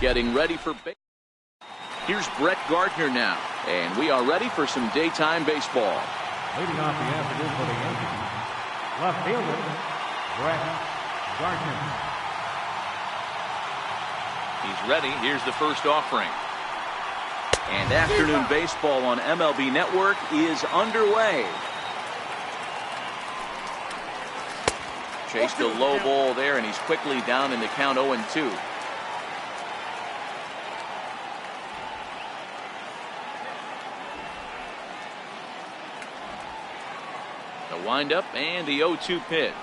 getting ready for baseball. Here's Brett Gardner now, and we are ready for some daytime baseball. Leading off the afternoon for the Yankees, left fielder, Brett Gardner. He's ready. Here's the first offering. And afternoon baseball on MLB Network is underway. Chased a low ball there, and he's quickly down in the count 0-2. The windup and the 0-2 pitch.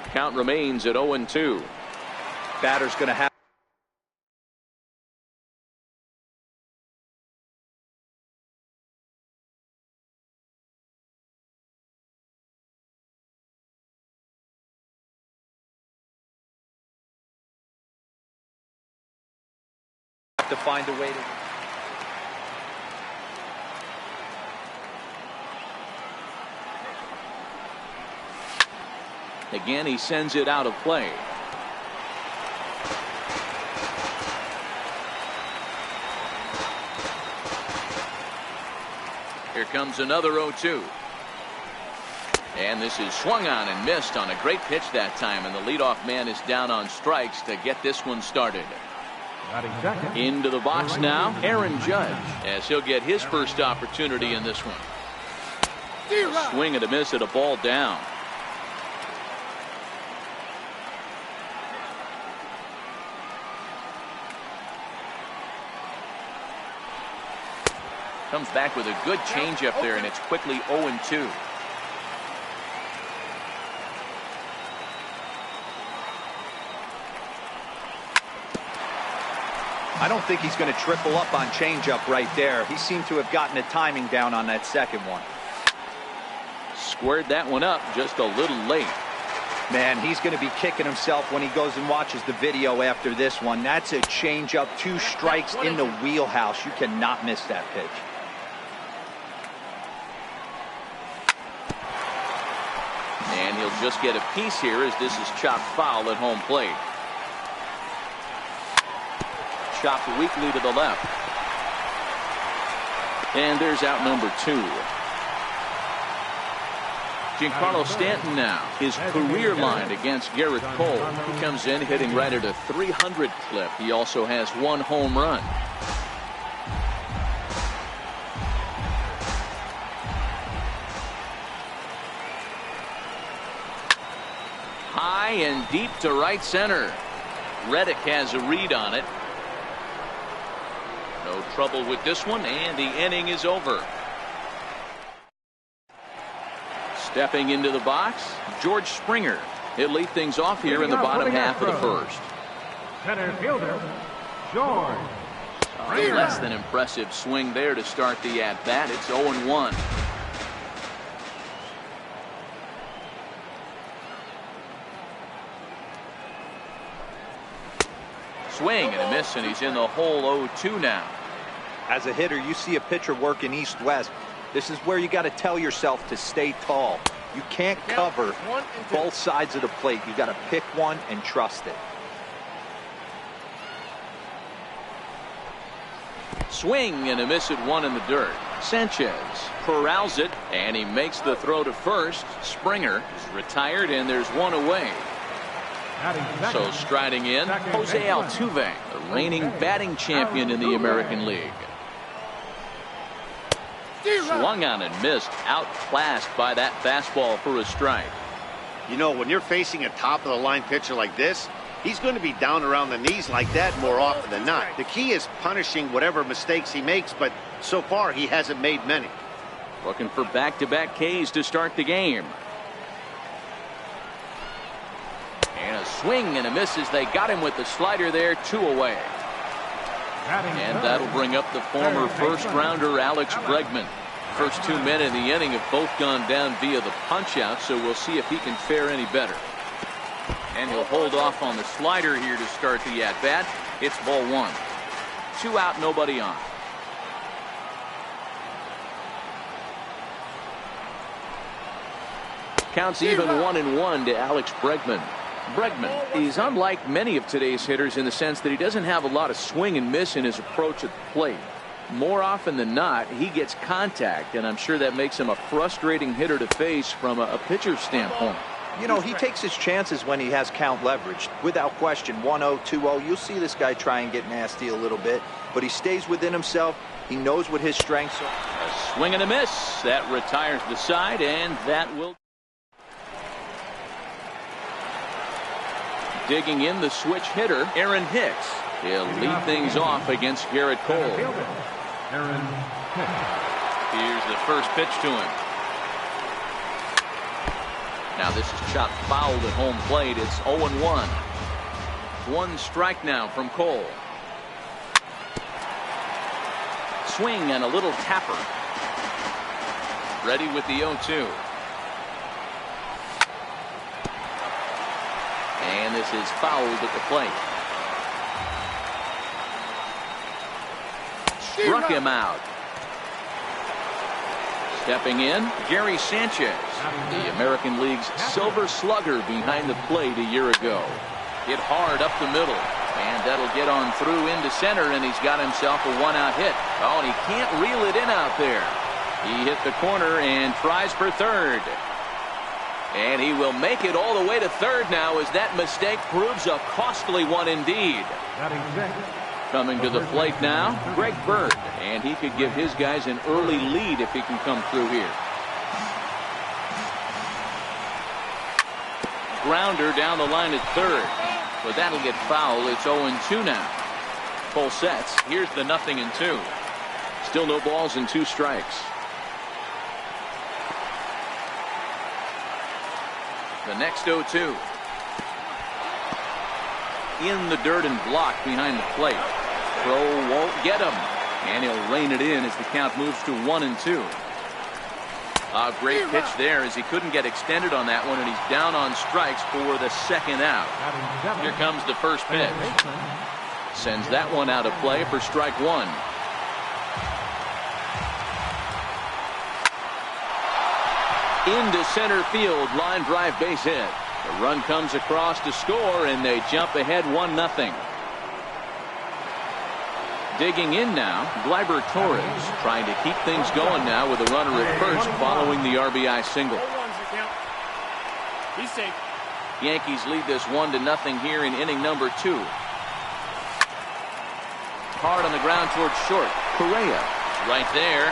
Count remains at 0-2. Batter's going to have to find a way to. Again, he sends it out of play. Here comes another 0-2. And this is swung on and missed on a great pitch that time, and the leadoff man is down on strikes to get this one started. Into the box now, Aaron Judge, as he'll get his first opportunity in this one. A swing and a miss at a ball down. Comes back with a good changeup there, and it's quickly 0-2. I don't think he's going to triple up on changeup right there. He seemed to have gotten the timing down on that second one. Squared that one up just a little late. Man, he's going to be kicking himself when he goes and watches the video after this one. That's a changeup, 2 strikes in the wheelhouse. You cannot miss that pitch. And he'll just get a piece here as this is chopped foul at home plate. Chopped weakly to the left. And there's out number 2. Giancarlo Stanton now, his career line against Garrett Cole. He comes in hitting right at a 300 clip. He also has 1 home run. High and deep to right center. Reddick has a read on it. No trouble with this one, and the inning is over. Stepping into the box, George Springer. He'll lead things off here in the bottom half of the first. Center fielder, George. Less than impressive swing there to start the at-bat. It's 0-1. Swing and a miss, and he's in the hole 0-2 now. As a hitter, you see a pitcher working east-west. This is where you got to tell yourself to stay tall. You can't cover both sides of the plate. You got to pick one and trust it. Swing and a miss at 1 in the dirt. Sanchez corrals it, and he makes the throw to first. Springer is retired, and there's 1 away. So striding in, Jose Altuve, the reigning batting champion in the American League. Swung on and missed, outclassed by that fastball for a strike. You know, when you're facing a top-of-the-line pitcher like this, he's going to be down around the knees like that more often than not. The key is punishing whatever mistakes he makes, but so far he hasn't made many. Looking for back-to-back Ks to start the game. And a swing and a miss as they got him with the slider there, 2 away. And that'll bring up the former first-rounder Alex Bregman. First 2 men in the inning have both gone down via the punch-out, so we'll see if he can fare any better. And he'll hold off on the slider here to start the at-bat. It's ball 1. 2 out, nobody on. Counts even 1-1 to Alex Bregman. Bregman is unlike many of today's hitters in the sense that he doesn't have a lot of swing and miss in his approach at the plate. More often than not, he gets contact, and I'm sure that makes him a frustrating hitter to face from a pitcher's standpoint. You know, he takes his chances when he has count leverage. Without question, 1-0, 2-0, you'll see this guy try and get nasty a little bit, but he stays within himself. He knows what his strengths are. A swing and a miss. That retires the side, and that will. Digging in the switch hitter, Aaron Hicks. He'll lead things off against Garrett Cole. Here's the first pitch to him. Now this is chopped fouled at home plate. It's 0-1. One strike now from Cole. Swing and a little tapper. Ready with the 0-2. And this is fouled at the plate. Struck him out. Stepping in, Gary Sanchez, the American League's silver slugger behind the plate a year ago. Hit hard up the middle, and that'll get on through into center, and he's got himself a one-out hit. Oh, and he can't reel it in out there. He hit the corner and tries for third. And he will make it all the way to third now as that mistake proves a costly one indeed. Coming to the plate now, Greg Bird, and he could give his guys an early lead if he can come through here. Grounder down the line at third, but that'll get foul. It's 0-2 now. Full sets. Here's the 0-2. Still no balls and 2 strikes. The next 0-2. In the dirt and blocked behind the plate. Throw won't get him, and he'll rein it in as the count moves to 1-2. A great pitch there as he couldn't get extended on that one, and he's down on strikes for the second out. Here comes the first pitch. Sends that one out of play for strike one. Into center field, line drive base hit. The run comes across to score, and they jump ahead 1-0. Digging in now, Gleyber Torres trying to keep things going now with a runner at first following the RBI single. He's safe. Yankees lead this 1-0 here in inning number 2. Hard on the ground towards short. Correa right there.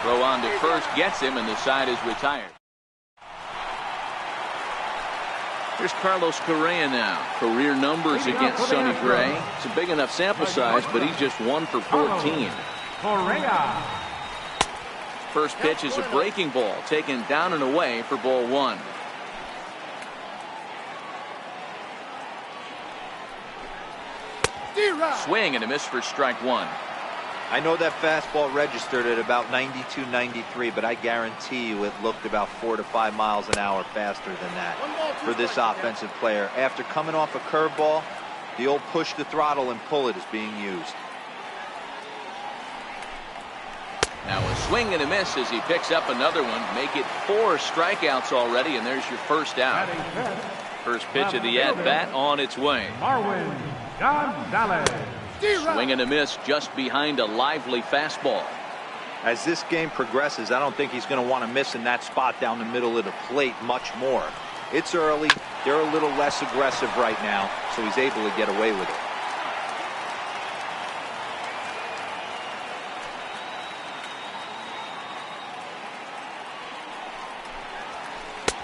Throw on to first gets him, and the side is retired. Here's Carlos Correa now. Career numbers against Sonny Gray. It's a big enough sample size, but he's just 1 for 14. Correa. First pitch is a breaking ball taken down and away for ball 1. Swing and a miss for strike 1. I know that fastball registered at about 92, 93, but I guarantee you it looked about 4 to 5 miles an hour faster than that for this offensive player. After coming off a curveball, the old push the throttle and pull it is being used. Now a swing and a miss as he picks up another one. Make it 4 strikeouts already, and there's your first out. First pitch of the at-bat on its way. Marwin Gonzalez. Swing and a miss just behind a lively fastball. As this game progresses, I don't think he's going to want to miss in that spot down the middle of the plate much more. It's early. They're a little less aggressive right now, so he's able to get away with it.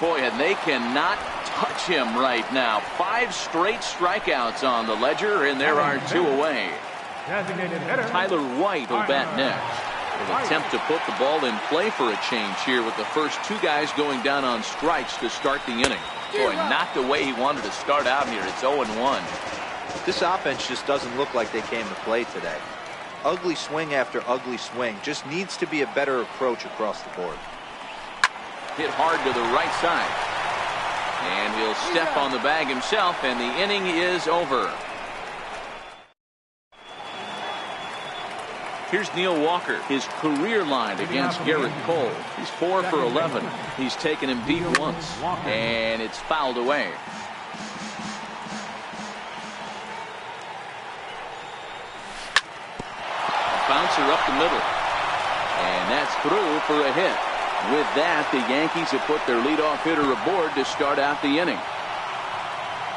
Boy, and they cannot touch him right now. 5 straight strikeouts on the ledger, and there are 2 away. Tyler White will bat next. Will attempt to put the ball in play for a change here with the first 2 guys going down on strikes to start the inning. Boy, not the way he wanted to start out here. It's 0-1. This offense just doesn't look like they came to play today. Ugly swing after ugly swing. Just needs to be a better approach across the board. Hit hard to the right side. And he'll step on the bag himself, and the inning is over. Here's Neil Walker, his career line against Garrett Cole. He's 4 for 11. He's taken him deep once, and it's fouled away. bunts are up the middle. And that's through for a hit. With that, the Yankees have put their leadoff hitter aboard to start out the inning.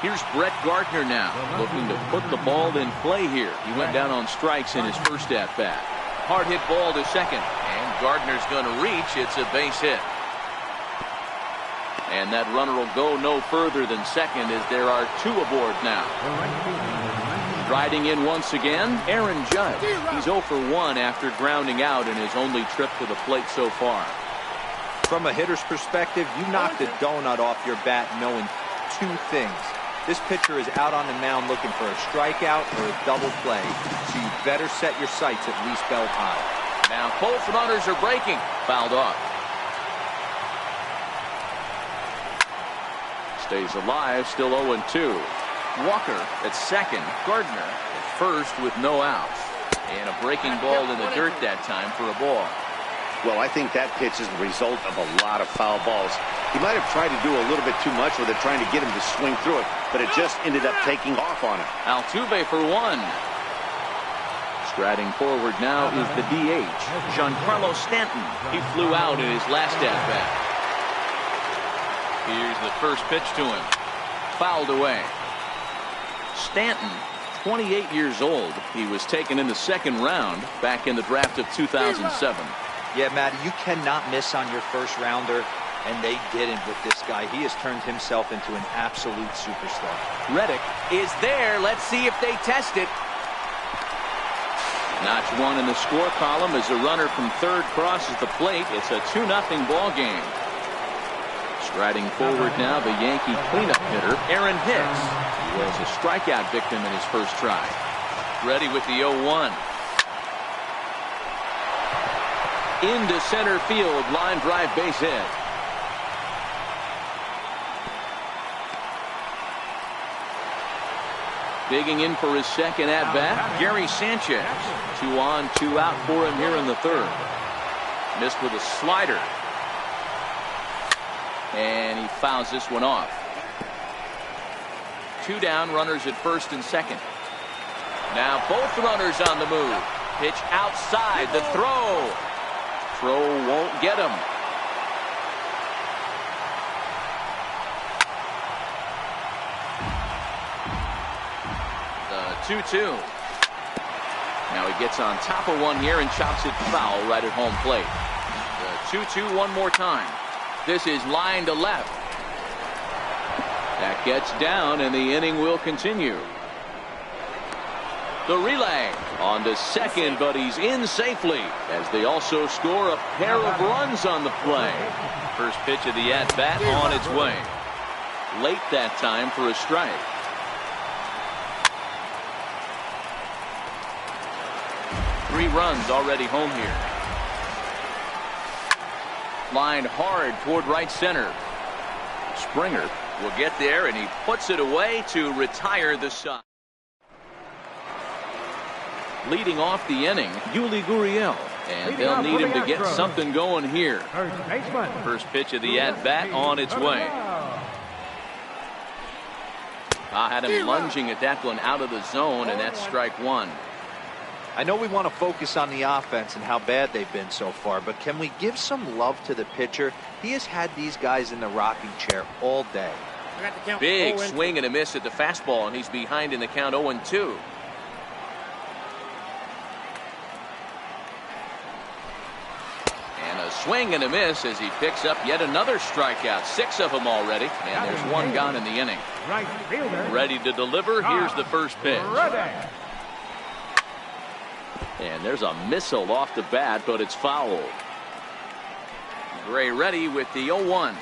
Here's Brett Gardner now, looking to put the ball in play here. He went down on strikes in his first at-bat. Hard hit ball to second, and Gardner's going to reach. It's a base hit. And that runner will go no further than second as there are two aboard now. Riding in once again, Aaron Judge. He's 0 for 1 after grounding out in his only trip to the plate so far. From a hitter's perspective, you knock the donut off your bat knowing two things. This pitcher is out on the mound looking for a strikeout or a double play, so you better set your sights at least bell time. Now both runners are breaking. Fouled off. Stays alive, still 0-2. Walker at second. Gardner at first with no outs. And a breaking ball in the dirt that time for a ball. Well, I think that pitch is the result of a lot of foul balls. He might have tried to do a little bit too much with it, trying to get him to swing through it, but it just ended up taking off on him. Altuve for 1. Striding forward now is the DH, Giancarlo Stanton. He flew out in his last at-bat. Here's the first pitch to him. Fouled away. Stanton, 28 years old. He was taken in the second round back in the draft of 2007. Yeah, Matty, you cannot miss on your first rounder, and they didn't with this guy. He has turned himself into an absolute superstar. Reddick is there. Let's see if they test it. Notch 1 in the score column as a runner from third crosses the plate. It's a 2-0 ball game. Striding forward now, the Yankee cleanup hitter, Aaron Hicks. He was a strikeout victim in his first try. Ready with the 0-1. Into center field, line drive base hit. Digging in for his second at-bat, Gary Sanchez. 2 on, 2 out for him here in the third. Missed with a slider. And he fouls this one off. 2 down, runners at first and second. Now both runners on the move. Pitch outside, the throw. Throw won't get him. The 2-2. Now he gets on top of one here and chops it foul right at home plate. The 2-2 one more time. This is line to left. That gets down and the inning will continue. The relay on to second, but he's in safely as they also score a pair of runs on the play. First pitch of the at-bat on its way. Late that time for a strike. Three runs already home here. Lined hard toward right center. Springer will get there and he puts it away to retire the side. Leading off the inning, Yuli Gurriel, and they'll need him to get something going here. First pitch of the at-bat on its way. Had him lunging at that one out of the zone, and that's strike 1. I know we want to focus on the offense and how bad they've been so far, but can we give some love to the pitcher? He has had these guys in the rocking chair all day. Big swing and a miss at the fastball, and he's behind in the count 0-2. Swing and a miss as he picks up yet another strikeout. 6 of them already, and there's 1 gone in the inning. Ready to deliver. Here's the first pitch. And there's a missile off the bat, but it's fouled. Gray ready with the 0-1.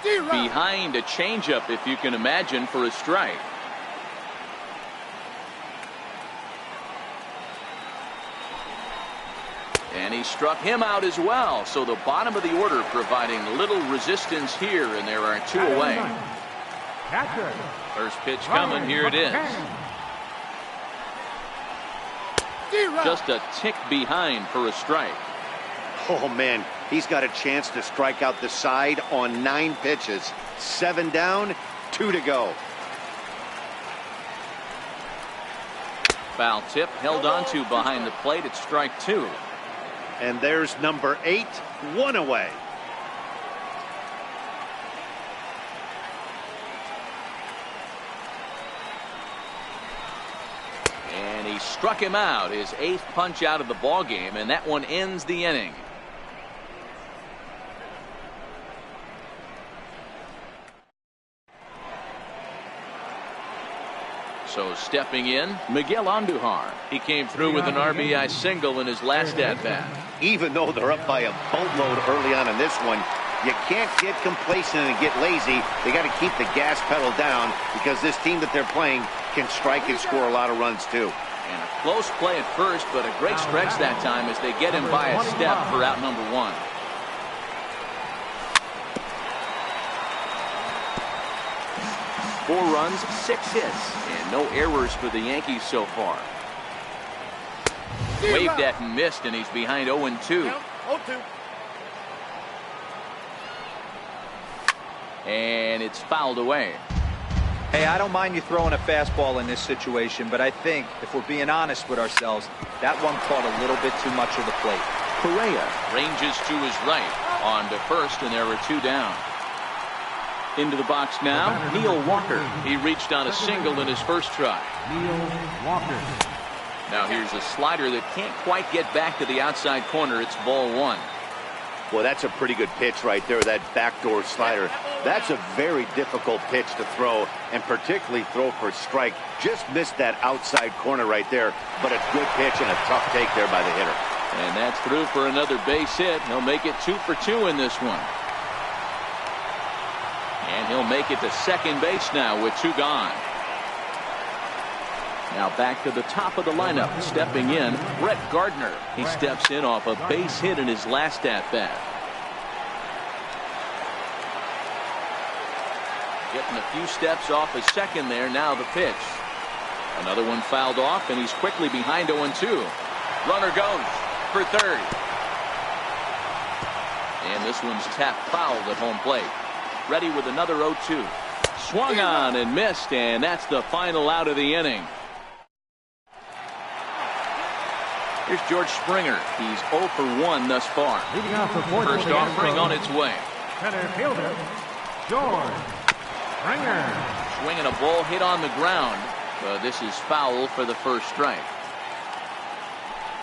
Behind a changeup, if you can imagine, for a strike. And he struck him out as well. So the bottom of the order providing little resistance here, and there are 2 away. First pitch coming. Here it is. Just a tick behind for a strike. Oh, man, he's got a chance to strike out the side on 9 pitches. 7 down, 2 to go. foul tip held onto behind the plate at strike 2. And there's number 8, 1 away. And he struck him out, his 8th punch out of the ball game, and that one ends the inning. So stepping in, Miguel Andujar. He came through with an RBI single in his last at-bat. Even though they're up by a boatload early on in this one, you can't get complacent and get lazy. They got to keep the gas pedal down because this team that they're playing can strike and score a lot of runs too. And a close play at first, but a great stretch that time as they get him by a step for out number 1. Four runs, 6 hits, and no errors for the Yankees so far. Waved at and missed, and he's behind 0-2. And it's fouled away. Hey, I don't mind you throwing a fastball in this situation, but I think, if we're being honest with ourselves, that one caught a little bit too much of the plate. Correa ranges to his right, on to first, and there are 2 down. Into the box now, Neil Walker. He reached on a single in his first try. Neil Walker. Now here's a slider that can't quite get back to the outside corner. It's ball 1. Well, that's a pretty good pitch right there, that backdoor slider. That's a very difficult pitch to throw, and particularly throw for a strike. Just missed that outside corner right there, but a good pitch and a tough take there by the hitter. And that's through for another base hit. He'll make it 2 for 2 in this one. And he'll make it to second base now with 2 gone. Now back to the top of the lineup. Stepping in, Brett Gardner. He steps in off a base hit in his last at-bat. Getting a few steps off his second there. Now the pitch. Another one fouled off, and he's quickly behind 0-2. Runner goes for third. And this one's tapped foul at home plate. Ready with another 0-2. Swung on and missed, and that's the final out of the inning. Here's George Springer. He's 0 for 1 thus far. Leading off the fourth. First offering on its way. Center fielder, George Springer. Swinging a ball hit on the ground. But this is foul for the first strike.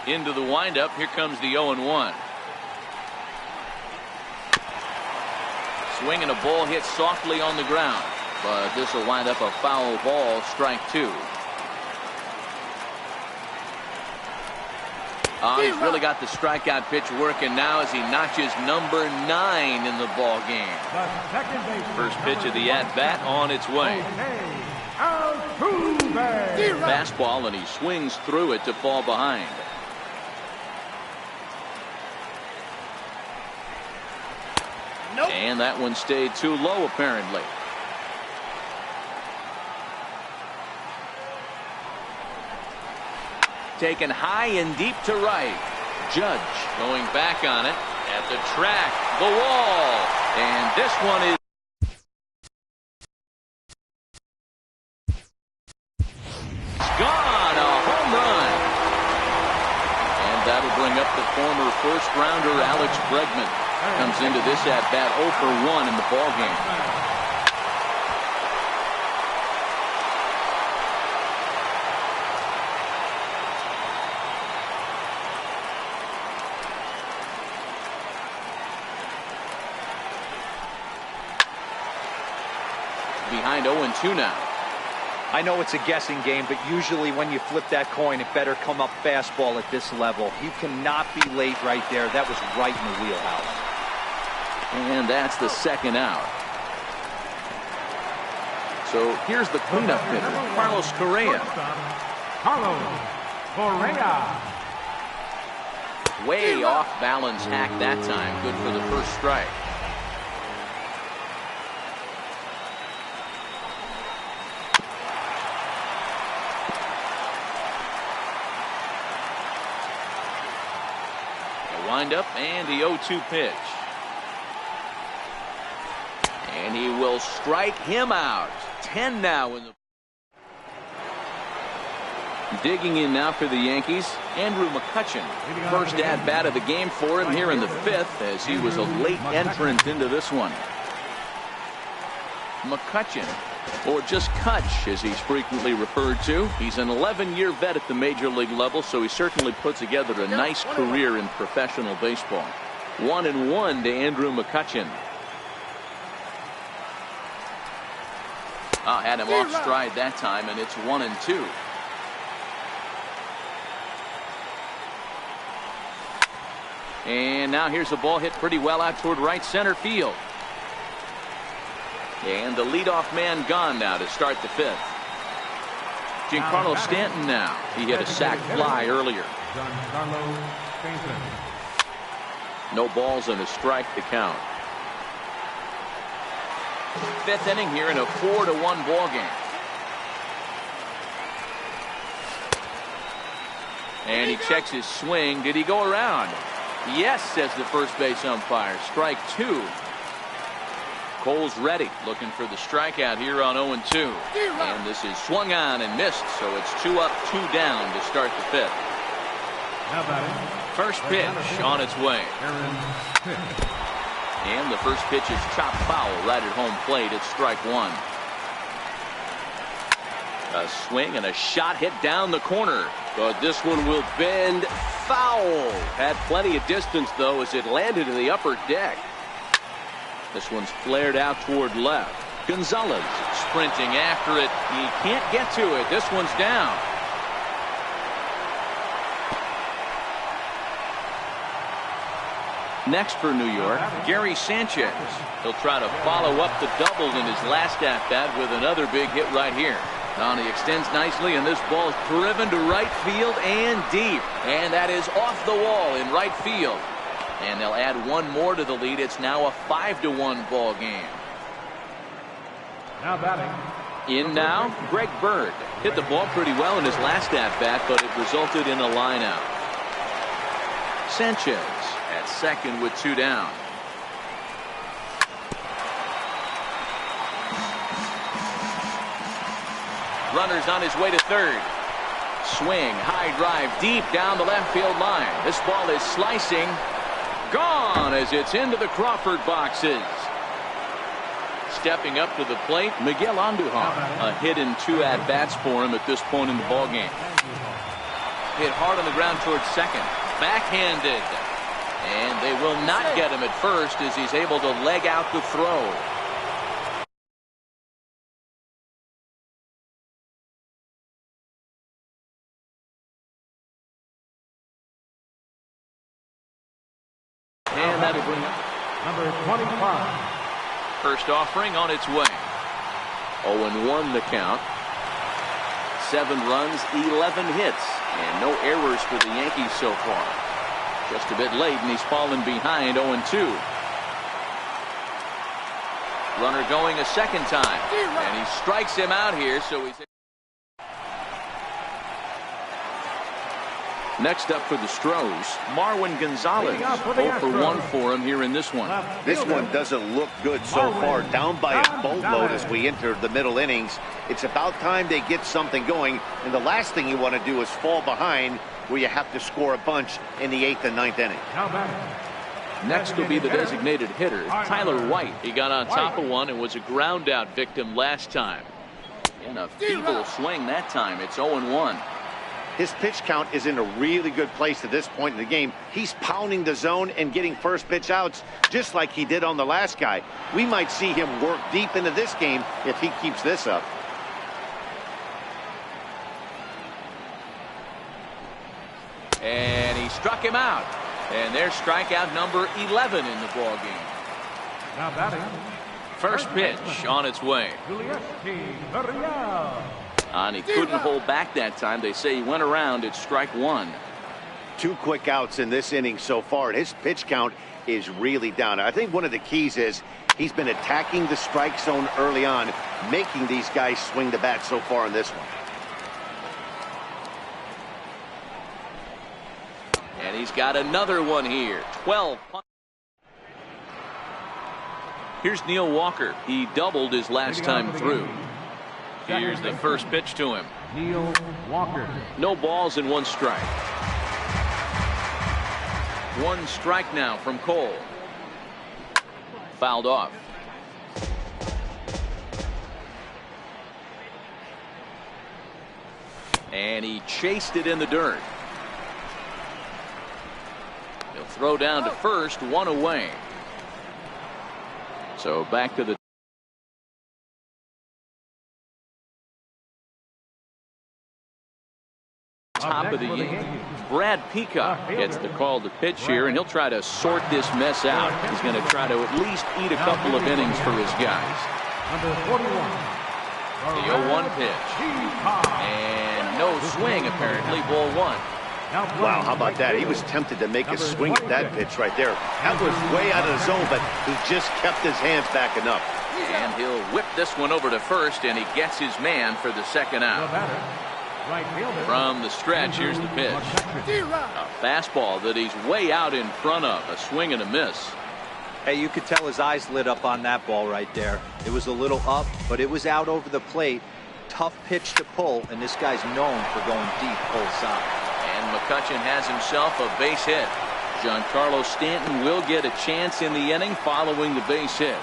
Into the windup. Here comes the 0-1. Swinging a ball hit softly on the ground. But this will wind up a foul ball, strike 2. He's really got the strikeout pitch working now as he notches number 9 in the ball game. First pitch of the at-bat on its way. Fastball, and he swings through it to fall behind. And that one stayed too low, apparently. Taken high and deep to right. Judge going back on it at the track, the wall, and this one is gone, a home run. And that'll bring up the former first rounder Alex Bregman. Comes into this at bat 0 for 1 in the ball game. Behind 0-2 now. I know it's a guessing game, but usually when you flip that coin, it better come up fastball at this level. You cannot be late right there. That was right in the wheelhouse. And that's the second out. So here's the cleanup hitter, Carlos Correa. Carlos Correa. Way off balance hack that time. Good for the first strike. Wind up and the 0-2 pitch. And he will strike him out. 10 now in the Digging in now for the Yankees, Andrew McCutchen. First at-bat of the game for him here in the 5th, as he was a late entrant into this one. McCutchen, or just Kutch as he's frequently referred to. He's an 11-year vet at the major league level, so he certainly put together a nice career in professional baseball. 1-1 to Andrew McCutchen. Had him off stride that time, and it's 1-2. And now here's a ball hit pretty well out toward right center field. And the leadoff man gone now to start the 5th. Giancarlo Stanton now. He hit a sac fly earlier. No balls and a strike to count. 5th inning here in a 4-1 ball game. And he checks his swing. Did he go around? Yes, says the first base umpire. Strike 2. Cole's ready, looking for the strikeout here on 0-2. And this is swung on and missed, so it's 2 up, 2 down to start the 5th. First pitch on its way. And the first pitch is chopped foul right at home plate. It's strike 1. A swing and a shot hit down the corner. But this one will bend foul. Had plenty of distance, though, as it landed in the upper deck. This one's flared out toward left. Gonzalez sprinting after it. He can't get to it. This one's down. Next for New York, Gary Sanchez. He'll try to follow up the double in his last at-bat with another big hit right here. Now he extends nicely, and this ball is driven to right field and deep. And that is off the wall in right field. And they'll add one more to the lead. It's now a 5-1 ball game. Now batting. In now, Greg Bird. Hit the ball pretty well in his last at-bat, but it resulted in a line-out. Sanchez at second with 2 down. Runner's on his way to third. Swing, high drive, deep down the left field line. This ball is slicing. Gone as it's into the Crawford boxes. Stepping up to the plate, Miguel Andujar. A hit in 2 at-bats for him at this point in the ballgame. Hit hard on the ground towards second. Backhanded. And they will not get him at first as he's able to leg out the throw. And that'll bring up number 25. First offering on its way. 0-1 the count. 7 runs, 11 hits, and no errors for the Yankees so far. Just a bit late, and he's fallen behind 0-2. Runner going a second time, and he strikes him out here, so he's... Next up for the Stros, Marwin Gonzalez. 0-for-1 for him here in this one. This one doesn't look good so far. Down by a boatload as we enter the middle innings. It's about time they get something going. And the last thing you want to do is fall behind where you have to score a bunch in the 8th and 9th inning. Next will be the designated hitter, Tyler White. He got on top of one and was a ground out victim last time. In a feeble swing that time. It's 0-1. His pitch count is in a really good place at this point in the game. He's pounding the zone and getting first pitch outs just like he did on the last guy. We might see him work deep into this game if he keeps this up. And he struck him out. And there's strikeout number 11 in the ball game. Now batting. First pitch on its way. And he couldn't hold back that time. They say he went around. It's strike 1. 2 quick outs in this inning so far. And his pitch count is really down. I think one of the keys is he's been attacking the strike zone early on, making these guys swing the bat so far in this one. And he's got another one here. 12. Here's Neil Walker. He doubled his last time through. Here's the first pitch to him. Neil Walker. No balls and 1 strike. 1 strike now from Cole. Fouled off. And he chased it in the dirt. He'll throw down to first, 1 away. So back to the top of the inning. Brad Peacock gets the call to pitch here, and he'll try to sort this mess out. He's going to try to at least eat a couple of innings for his guys. Number 41. The 0-1 pitch. And no swing, apparently. Ball 1. Wow, how about that? He was tempted to make a swing at that pitch right there. That was way out of the zone, but he just kept his hands back enough. And he'll whip this one over to first, and he gets his man for the second out. From the stretch, here's the pitch. A fastball that he's way out in front of. A swing and a miss. Hey, you could tell his eyes lit up on that ball right there. It was a little up, but it was out over the plate. Tough pitch to pull, and this guy's known for going deep full side. And McCutchen has himself a base hit. Giancarlo Stanton will get a chance in the inning following the base hit.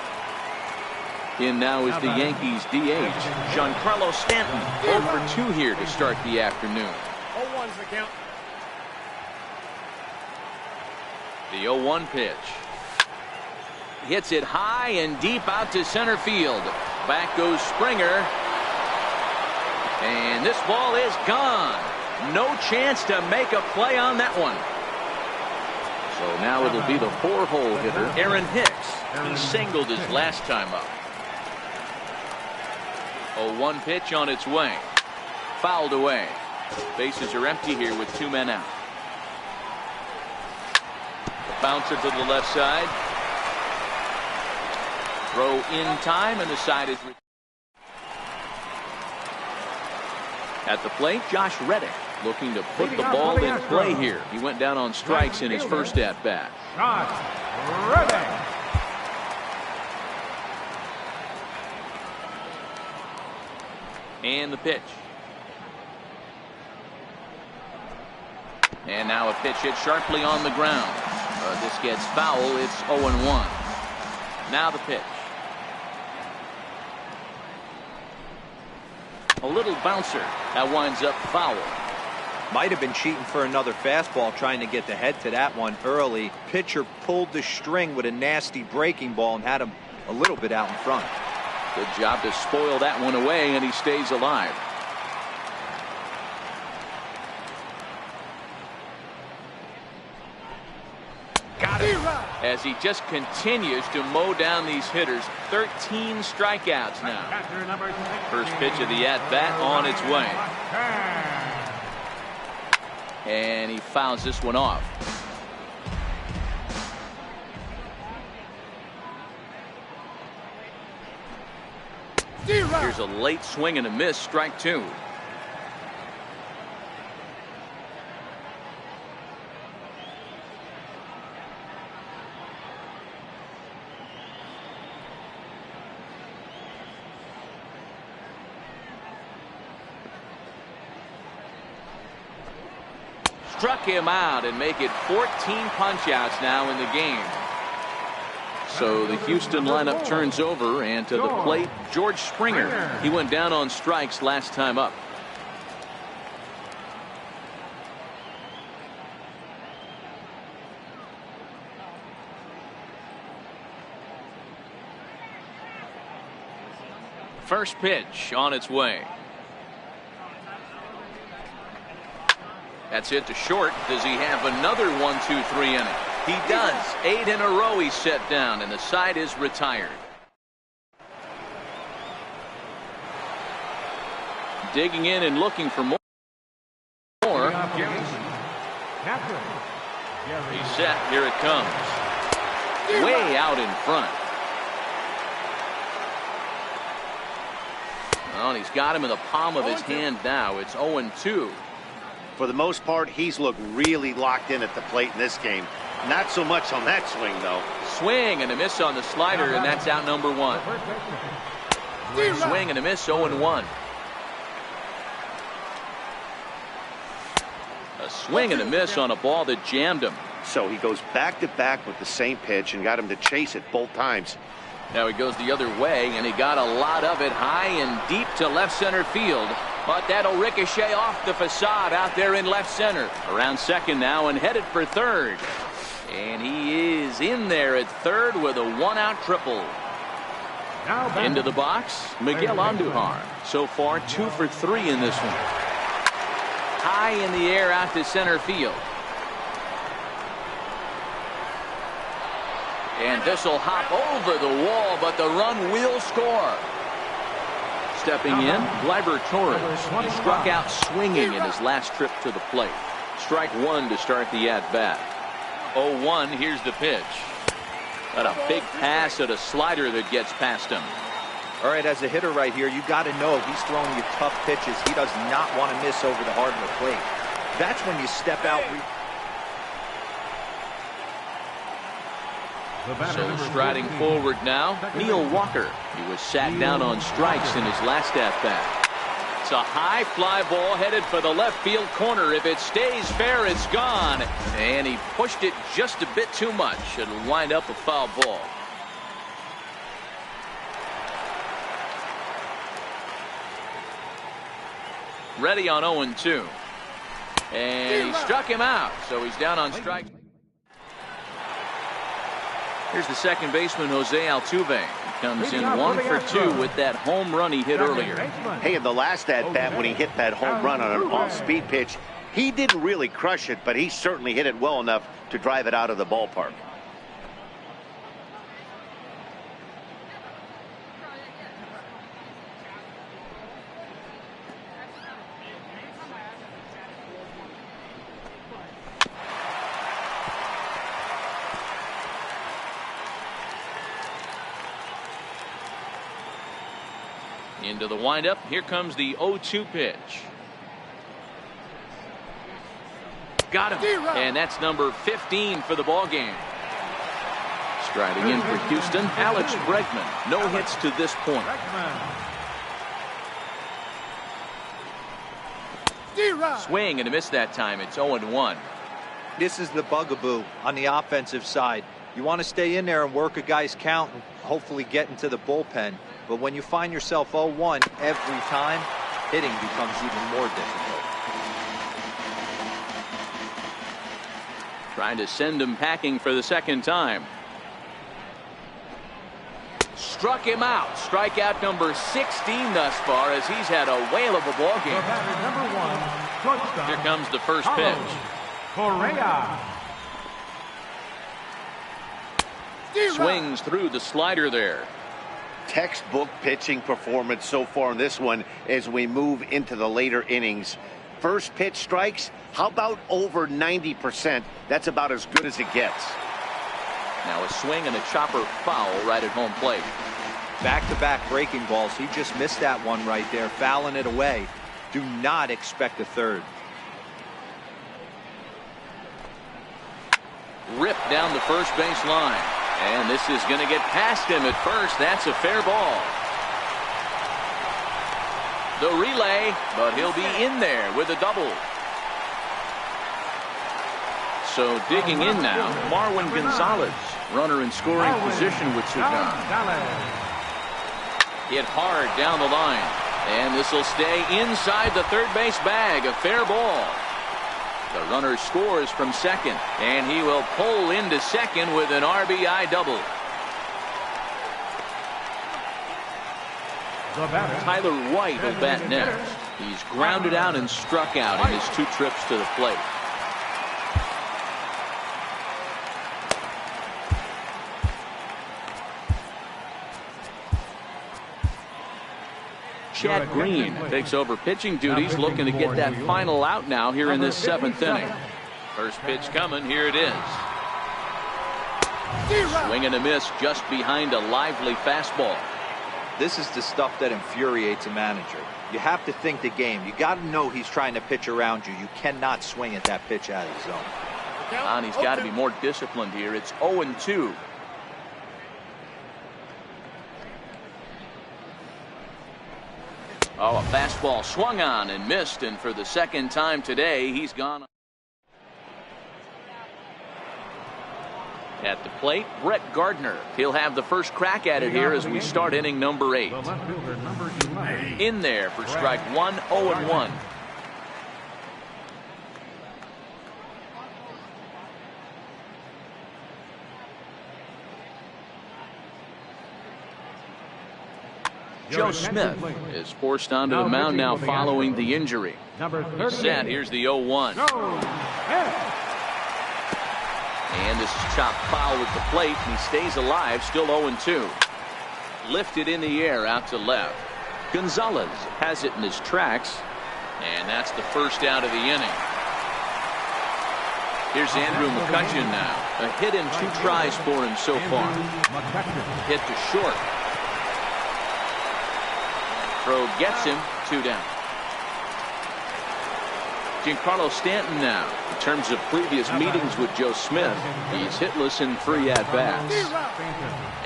In now is the Yankees DH, Giancarlo Stanton, 0 for 2 here to start the afternoon. 0-1's the count. The 0-1 pitch. Hits it high and deep out to center field. Back goes Springer. And this ball is gone. No chance to make a play on that one. So now it'll be the 4-hole hitter, Aaron Hicks. He singled his last time up. 0-1 pitch on its way. Fouled away. Bases are empty here with 2 men out. The bouncer to the left side. Throw in time, and the side is at the plate. Josh Reddick looking to put the ball in play here. He went down on strikes in his first at bat. Josh Reddick. And the pitch. And now a pitch hit sharply on the ground. This gets foul. It's 0-1. Now the pitch. A little bouncer. That winds up foul. Might have been cheating for another fastball, trying to get the head to that one early. Pitcher pulled the string with a nasty breaking ball and had him a little bit out in front. Good job to spoil that one away, and he stays alive. Got it. As he just continues to mow down these hitters. 13 strikeouts now. First pitch of the at-bat on its way. And he fouls this one off. Here's a late swing and a miss, strike 2. Struck him out and make it 14 punch-outs now in the game. So the Houston lineup turns over, and to the plate, George Springer. He went down on strikes last time up. First pitch on its way. That's it to short. Does he have another 1-2-3 inning? He does. 8 in a row he's set down, and the side is retired. Digging in and looking for more. He's set. Here it comes. Way out in front. Well, and he's got him in the palm of his hand now. It's 0-2. For the most part, he's looked really locked in at the plate in this game. Not so much on that swing, though. Swing and a miss on the slider, and that's out number 1. Swing and a miss, 0-1. A swing and a miss on a ball that jammed him. So he goes back to back with the same pitch and got him to chase it both times. Now he goes the other way, and he got a lot of it high and deep to left center field. But that'll ricochet off the facade out there in left center. Around second now and headed for third. And he is in there at third with a one-out triple. Into the box, Miguel Andujar. So far, 2 for 3 in this one. High in the air out to center field. And this will hop over the wall, but the run will score. Stepping in, Gleyber Torres. He struck out swinging in his last trip to the plate. Strike one to start the at-bat. 0-1, here's the pitch. Got a big pass at a slider that gets past him. All right, as a hitter right here, you got to know if he's throwing you tough pitches, he does not want to miss over the heart of the plate. That's when you step out. So striding forward now, Neil Walker. He was sat down on strikes in his last at-bat. It's a high fly ball headed for the left field corner. If it stays fair, it's gone. And he pushed it just a bit too much. It'll wind up a foul ball. Ready on 0-2. And he struck him out, so he's down on strike. Here's the second baseman, Jose Altuve. He comes in 1 for 2 with that home run he hit earlier. Hey, in the last at-bat when he hit that home run on an off-speed pitch, he didn't really crush it, but he certainly hit it well enough to drive it out of the ballpark. Into the windup. Here comes the 0-2 pitch. Got him. And that's number 15 for the ball game. Striding in for Houston, Alex Bregman. No hits to this point. Swing and a miss that time. It's 0-1. This is the bugaboo on the offensive side. You want to stay in there and work a guy's count and hopefully get into the bullpen. But when you find yourself 0-1 every time, hitting becomes even more difficult. Trying to send him packing for the second time. Struck him out. Strikeout number 16 thus far as he's had a whale of a ball game. Here comes the first pitch. Correa. Swings through the slider there. Textbook pitching performance so far in this one as we move into the later innings. First pitch strikes, how about over 90%? That's about as good as it gets. Now a swing and a chopper foul right at home plate. Back-to-back breaking balls. He just missed that one right there, fouling it away. Do not expect a third. Ripped down the first base line. And this is going to get past him at first. That's a fair ball. The relay, but he'll be in there with a double. So digging in now, Marwin Gonzalez, runner in scoring position with Sudan. Hit hard down the line. And this will stay inside the third base bag. A fair ball. The runner scores from second, and he will pull into second with an RBI double. Tyler White will bat next. He's grounded out and struck out in his 2 trips to the plate. Chad Green takes over pitching duties, looking to get that final out now here in this 7th inning. First pitch coming. Here it is. Swing and a miss just behind a lively fastball. This is the stuff that infuriates a manager. You have to think the game. You got to know he's trying to pitch around you. You cannot swing at that pitch out of the zone. And he's got to be more disciplined here. It's 0-2. Oh, a fastball swung on and missed, and for the second time today, he's gone. At the plate, Brett Gardner. He'll have the first crack at it here as we start inning number 8. The left fielder, number 11. In there for strike 1, 0-1. Joe Smith is forced onto the mound now following the injury. Number He's set. Here's the 0-1. And this is chopped foul at the plate, and he stays alive, still 0-2. Lifted in the air out to left. Gonzalez has it in his tracks, and that's the first out of the inning. Here's Andrew McCutcheon now. A hit and 2 tries for him so far. Hit to short. Throw gets him, 2 down. Giancarlo Stanton now. In terms of previous meetings with Joe Smith, he's hitless in 3 at-bats.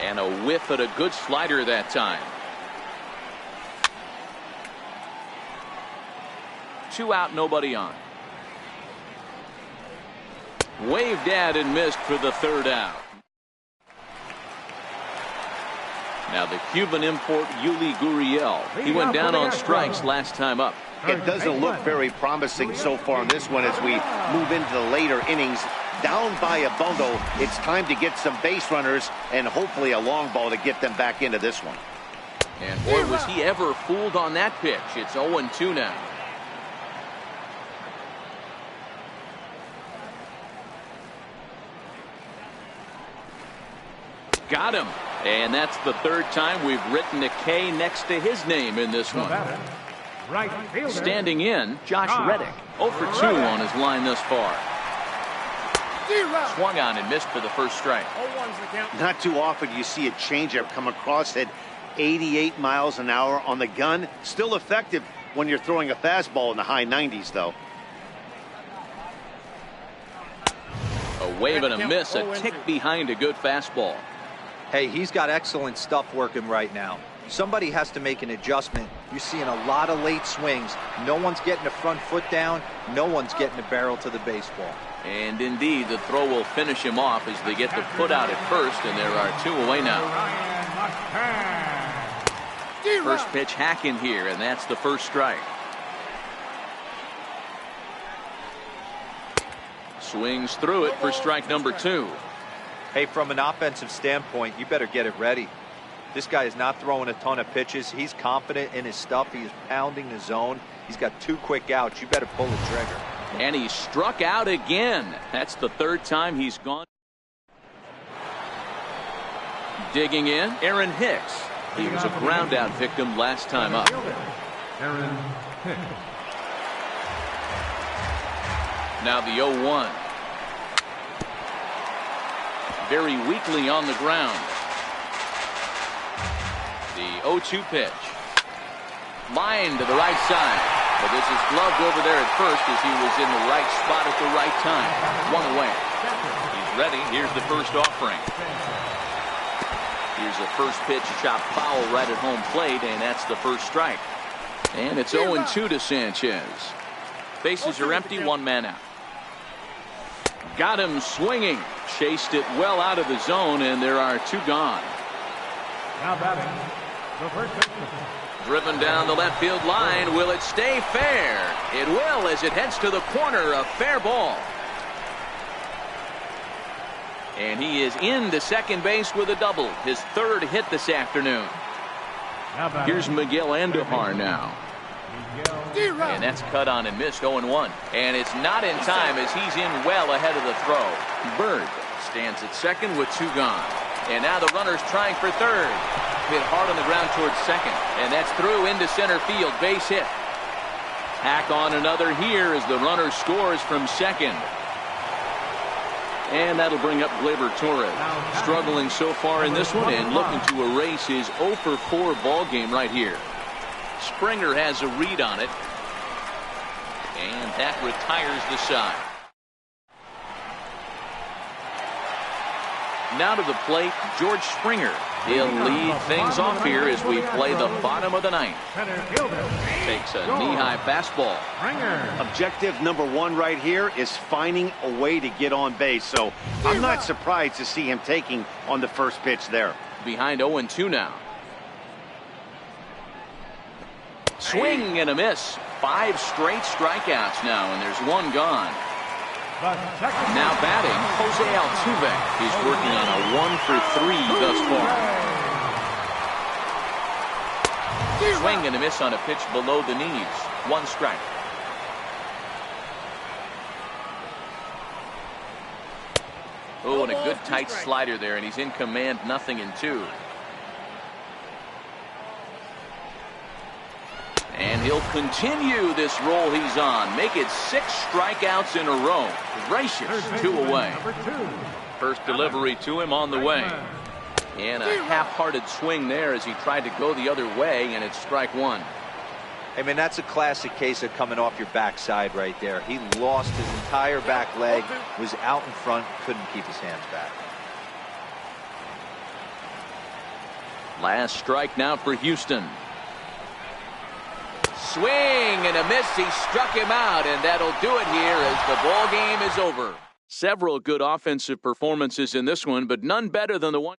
And a whiff at a good slider that time. 2 out, nobody on. Waved at and missed for the 3rd out. Now the Cuban import Yuli Gurriel. He went down on strikes last time up. It doesn't look very promising so far in this one as we move into the later innings. Down by a bundle, it's time to get some base runners and hopefully a long ball to get them back into this one. And boy, was he ever fooled on that pitch. It's 0-2 now. Got him. And that's the 3rd time we've written a K next to his name in this one. Right fielder. Standing in, Josh Reddick. 0 for 2 on his line thus far. Swung on and missed for the first strike. Not too often you see a changeup come across at 88 miles an hour on the gun. Still effective when you're throwing a fastball in the high 90s, though. A wave and a miss, a tick behind a good fastball. Hey, he's got excellent stuff working right now. Somebody has to make an adjustment. You're seeing a lot of late swings. No one's getting the front foot down. No one's getting the barrel to the baseball. And indeed, the throw will finish him off as they get the put out at first, and there are 2 away now. First pitch hack in here, and that's the first strike. Swings through it for strike number 2. Hey, from an offensive standpoint, you better get it ready. This guy is not throwing a ton of pitches. He's confident in his stuff. He is pounding the zone. He's got 2 quick outs. You better pull the trigger. And he struck out again. That's the 3rd time he's gone. Digging in, Aaron Hicks. He was a ground out victim last time up. Aaron Hicks. Now the 0-1. Very weakly on the ground. The 0-2 pitch. Line to the right side. But this is gloved over there at first as he was in the right spot at the right time. 1 away. He's ready. Here's the first offering. Here's a first pitch chop foul right at home plate, and that's the first strike. And it's 0-2 to Sanchez. Bases are empty, 1 man out. Got him swinging. Chased it well out of the zone, and there are 2 gone. Now batting, the first baseman. Driven down the left field line. Will it stay fair? It will as it heads to the corner. A fair ball. And he is into second base with a double. His 3rd hit this afternoon. Here's Miguel Andujar now. And that's cut on and missed, 0-1. And it's not in time as he's in well ahead of the throw. Bird stands at second with 2 gone. And now the runner's trying for 3rd. Hit hard on the ground towards second. And that's through into center field. Base hit. Tack on another here as the runner scores from second. And that'll bring up Gleyber Torres. Struggling so far in this one and looking to erase his 0 for 4 ball game right here. Springer has a read on it. And that retires the side. Now to the plate, George Springer. He'll lead things off here as we play the bottom of the ninth. Takes a knee-high fastball. Objective number one right here is finding a way to get on base. So I'm not surprised to see him taking on the first pitch there. Behind 0-2 now. Swing and a miss. 5 straight strikeouts now, and there's 1 gone. Now batting, Jose Altuve. He's working on a 1-for-3 thus far. Swing and a miss on a pitch below the knees. 1 strike. Oh, and a good tight slider there, and he's in command, 0-2. And he'll continue this roll he's on. Make it 6 strikeouts in a row. Gracious, 2 away. First delivery to him on the way. And a half-hearted swing there as he tried to go the other way, and it's strike 1. I mean, that's a classic case of coming off your backside right there. He lost his entire back leg, was out in front, couldn't keep his hands back. Last strike now for Houston. Swing and a miss. He struck him out, and that'll do it here as the ball game is over. Several good offensive performances in this one, but none better than the one.